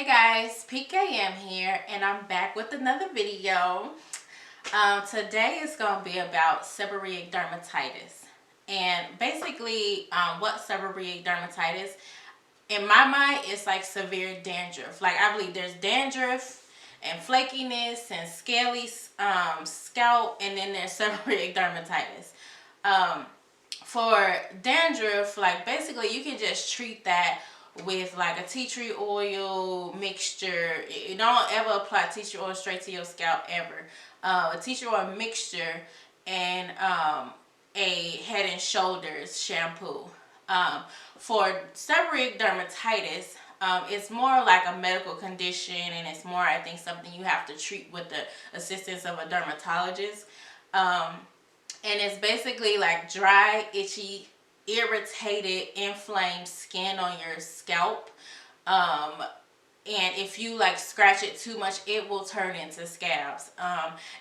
Hey guys, PKM here, and I'm back with another video. Today is going to be about seborrheic dermatitis. And basically, what seborrheic dermatitis, in my mind, it's like severe dandruff. Like, I believe there's dandruff and flakiness and scaly scalp, and then there's seborrheic dermatitis. For dandruff, like basically you can just treat that with like a tea tree oil mixture. You don't ever apply tea tree oil straight to your scalp ever. A tea tree oil mixture and a Head and Shoulders shampoo. For seborrheic dermatitis, it's more like a medical condition, and it's more, I think, something you have to treat with the assistance of a dermatologist. And it's basically like dry, itchy, irritated, inflamed skin on your scalp. And if you like scratch it too much, it will turn into scabs.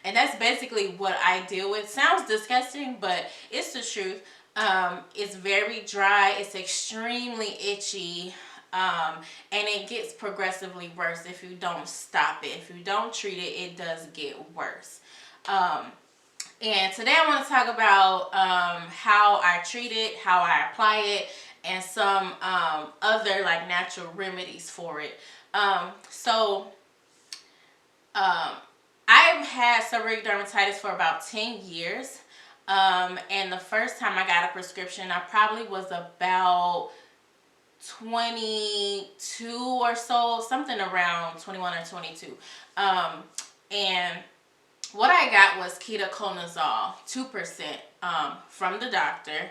And that's basically what I deal with. Sounds disgusting, but it's the truth. It's very dry. It's extremely itchy. And it gets progressively worse if you don't stop it. If you don't treat it, it does get worse. And today I want to talk about how I treat it, how I apply it, and some other like natural remedies for it. I've had seborrheic dermatitis for about 10 years. And the first time I got a prescription, I probably was about 22 or so, something around 21 or 22. And what I got was ketoconazole, 2%, from the doctor.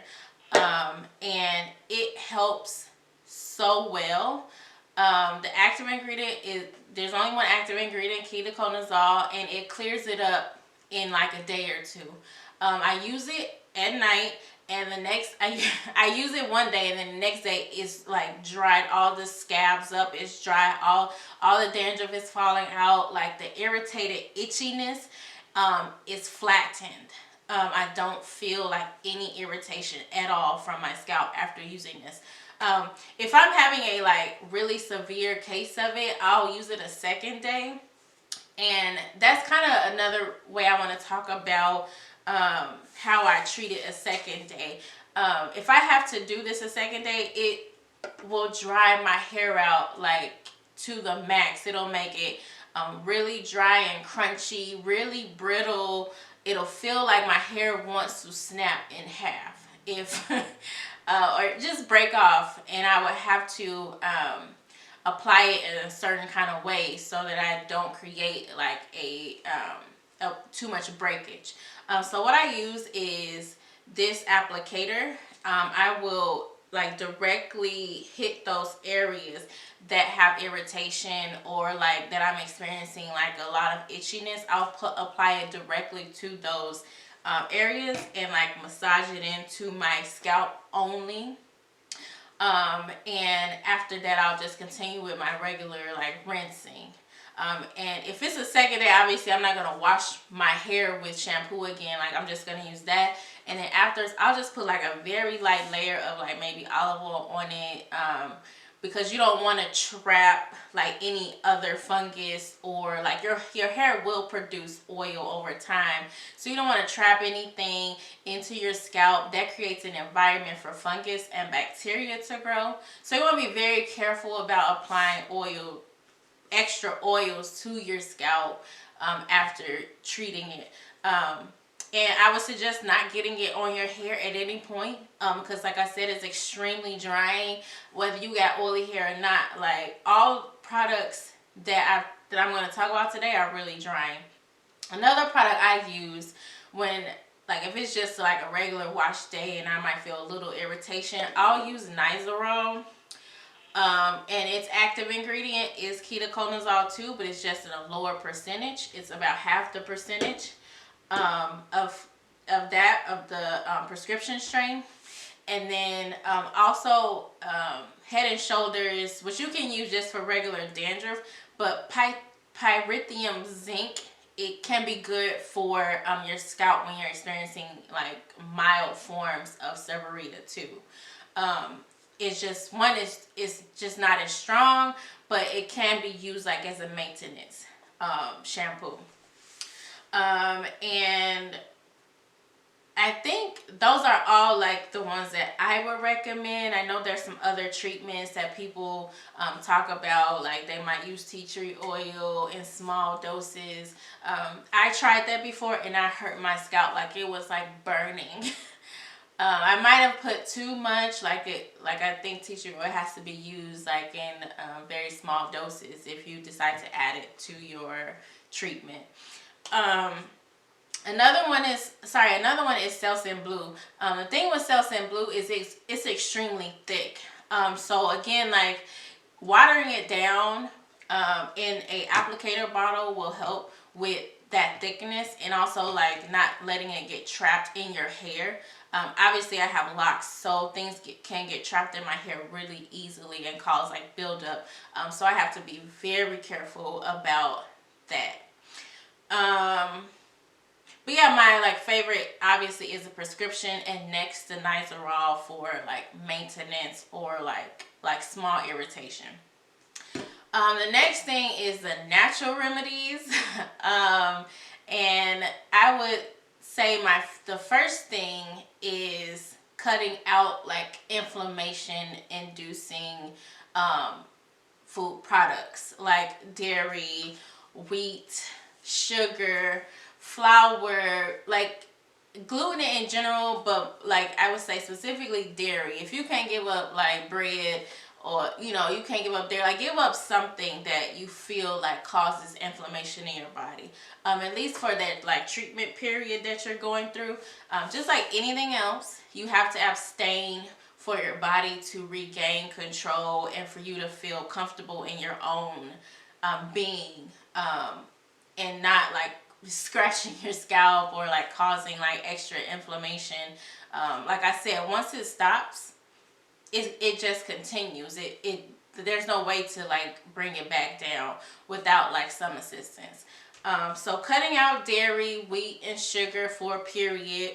And it helps so well. The active ingredient is, there's only one active ingredient, ketoconazole, and it clears it up in like a day or two. I use it at night, and the next, I use it one day, and then the next day it's like dried, all the scabs up, it's dry, all the dandruff is falling out, like the irritated itchiness is flattened. I don't feel like any irritation at all from my scalp after using this. If I'm having a like really severe case of it, I'll use it a second day. And that's kind of another way I want to talk about how I treat it a second day. If I have to do this a second day, it will dry my hair out like to the max. It'll make it really dry and crunchy, really brittle. It'll feel like my hair wants to snap in half if or just break off, and I would have to apply it in a certain kind of way so that I don't create like a too much breakage. So what I use is this applicator. I will like directly hit those areas that have irritation, or like that I'm experiencing like a lot of itchiness. I'll apply it directly to those areas and like massage it into my scalp only. And after that, I'll just continue with my regular like rinsing. And if it's a second day, obviously I'm not going to wash my hair with shampoo again. Like, I'm just going to use that. And then after, I'll just put like a very light layer of like maybe olive oil on it. Because you don't want to trap like any other fungus, or like your hair will produce oil over time. So you don't want to trap anything into your scalp. That creates an environment for fungus and bacteria to grow. So you want to be very careful about applying extra oils to your scalp after treating it. And I would suggest not getting it on your hair at any point, because like I said, it's extremely drying whether you got oily hair or not. Like, all products that I'm going to talk about today are really drying. Another product I use when, like, if it's just like a regular wash day and I might feel a little irritation, I'll use Nizoral. And its active ingredient is ketoconazole too, but it's just in a lower percentage. It's about half the percentage of the prescription strain. And then also Head and Shoulders, which you can use just for regular dandruff, but pyrithium zinc, it can be good for your scalp when you're experiencing like mild forms of seborrheic too. it's just is just not as strong, but it can be used like as a maintenance shampoo. And I think those are all like the ones that I would recommend. I know there's some other treatments that people talk about, like they might use tea tree oil in small doses. I tried that before and I hurt my scalp, like it was like burning. I might have put too much, like I think tea tree oil has to be used like in very small doses if you decide to add it to your treatment. Another one is Selsun Blue. The thing with Selsun Blue is it's extremely thick. So again, like watering it down in a applicator bottle will help with that thickness, and also like not letting it get trapped in your hair. Obviously I have locks, so things can get trapped in my hair really easily and cause like buildup. So I have to be very careful about that. But yeah, my like favorite obviously is a prescription, and next the Nizoral for like maintenance or like small irritation. The next thing is the natural remedies. And I would say the first thing is cutting out like inflammation inducing food products like dairy, wheat, sugar, flour, like gluten in general, but like I would say specifically dairy. If you can't give up like bread, or you can't give up dairy, like give up something that you feel like causes inflammation in your body, at least for that like treatment period that you're going through. Just like anything else, you have to abstain for your body to regain control and for you to feel comfortable in your own being, and not like scratching your scalp or like causing like extra inflammation. Like I said, once it stops, it just continues. There's no way to like bring it back down without like some assistance. So cutting out dairy, wheat, and sugar for a period,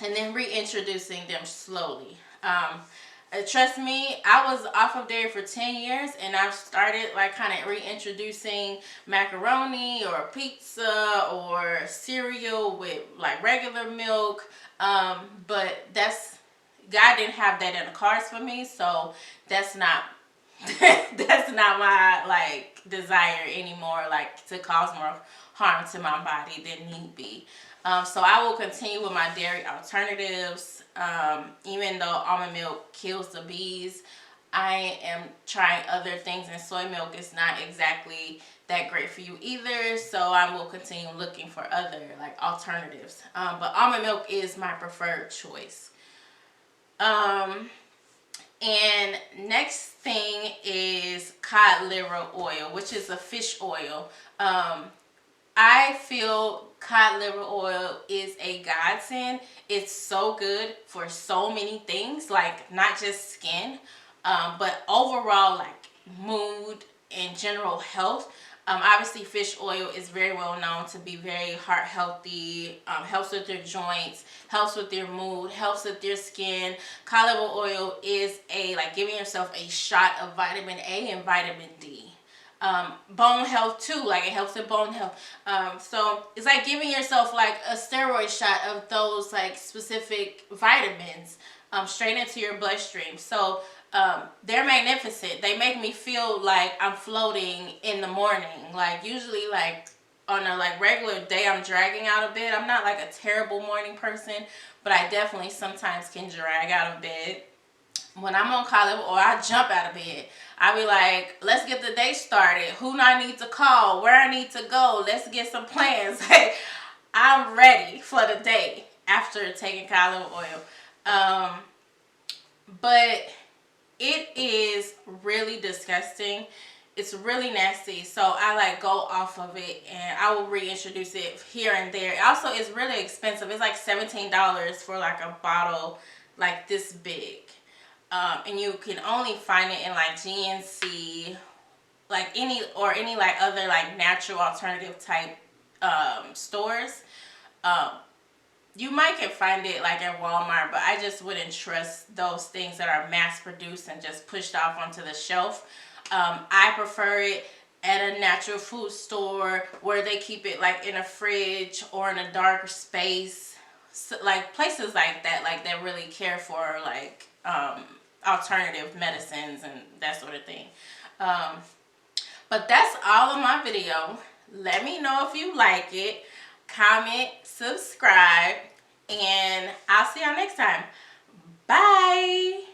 and then reintroducing them slowly. Trust me, I was off of dairy for 10 years, and I've started like kind of reintroducing macaroni or pizza or cereal with like regular milk. But God didn't have that in the cards for me, so that's not that's not my like desire anymore, like to cause more harm to my body than need be. So I will continue with my dairy alternatives. Even though almond milk kills the bees, I am trying other things, and soy milk is not exactly that great for you either. So I will continue looking for other like alternatives. But almond milk is my preferred choice. And next thing is cod liver oil, which is a fish oil. I feel cod liver oil is a godsend. It's so good for so many things, like not just skin, but overall like mood and general health. Obviously fish oil is very well known to be very heart healthy, helps with your joints, helps with your mood, helps with your skin. Cod liver oil is like giving yourself a shot of vitamin A and vitamin D. Bone health too, like it helps with bone health. So it's like giving yourself like a steroid shot of those like specific vitamins straight into your bloodstream. So they're magnificent. They make me feel like I'm floating in the morning. Like usually like on a like regular day I'm dragging out of bed. I'm not like a terrible morning person, but I definitely sometimes can drag out of bed. When I'm on cod liver oil, I jump out of bed. I be like, let's get the day started. Who I need to call, where I need to go. Let's get some plans. I'm ready for the day after taking cod liver oil. But it is really disgusting. It's really nasty. So I like go off of it, and I will reintroduce it here and there. Also, it's really expensive. It's like $17 for like a bottle like this big. And you can only find it in like GNC, like any like other like natural alternative type stores. you might can find it like at Walmart, but I just wouldn't trust those things that are mass produced and just pushed off onto the shelf. I prefer it at a natural food store where they keep it like in a fridge or in a darker space, so, like places like that really care for like alternative medicines and that sort of thing. But that's all of my video. Let me know if you like it. Comment, subscribe, and I'll see y'all next time. Bye.